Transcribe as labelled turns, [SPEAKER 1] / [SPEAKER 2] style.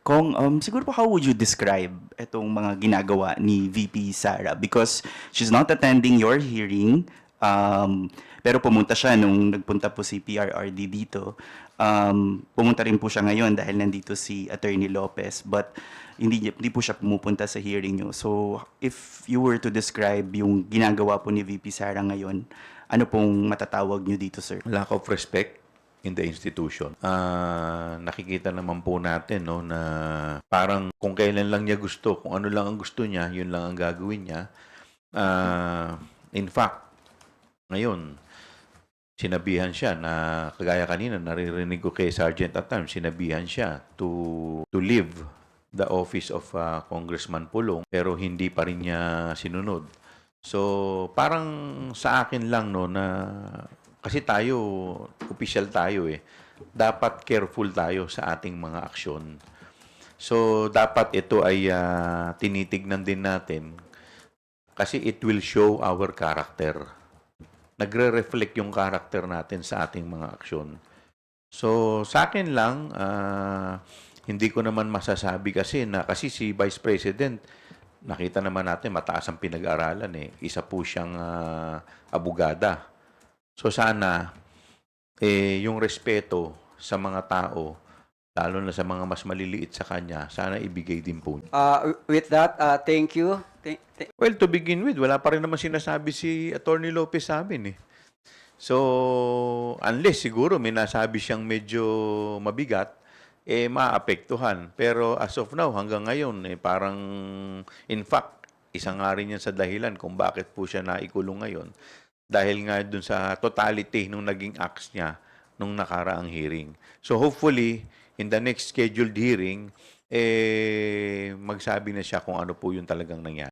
[SPEAKER 1] Kung siguro po how would you describe itong mga ginagawa ni VP Sara? Because she's not attending your hearing, pero pumunta siya nung nagpunta po si PRRD dito. Pumunta rin po siya ngayon dahil nandito si Attorney Lopez, but hindi po siya pumupunta sa hearing nyo. So if you were to describe yung ginagawa po ni VP Sara ngayon, ano pong matatawag nyo dito, sir?
[SPEAKER 2] Lack of respect in the institution. Nakikita naman po natin no, na parang kung kailan lang niya gusto, kung ano lang ang gusto niya, yun lang ang gagawin niya. In fact, ngayon, sinabihan siya na, kagaya kanina, naririnig ko kay Sergeant at times, sinabihan siya to leave the office of Congressman Pulong, pero hindi pa rin niya sinunod. So, parang sa akin lang, no, na kasi tayo, official tayo eh. Dapat careful tayo sa ating mga aksyon. So, dapat ito ay tinitignan din natin kasi it will show our character. Nagre-reflect yung character natin sa ating mga aksyon. So, sa akin lang, hindi ko naman masasabi kasi si Vice President, nakita naman natin mataas ang pinag-aralan eh. Isa po siyang abogada. So sana, yung respeto sa mga tao, lalo na sa mga mas maliliit sa kanya, sana ibigay din po niya.
[SPEAKER 3] With that, thank you.
[SPEAKER 2] Well, to begin with, wala pa rin naman sinasabi si Attorney Lopez sa amin eh. So, unless siguro may nasabi siyang medyo mabigat, maapektuhan. Pero as of now, hanggang ngayon, parang, in fact, isa nga rin yan sa dahilan kung bakit po siya naikulong ngayon. Dahil nga dun sa totality nung naging acts niya nung nakaraang hearing. So hopefully, in the next scheduled hearing, magsabi na siya kung ano po yung talagang nangyari.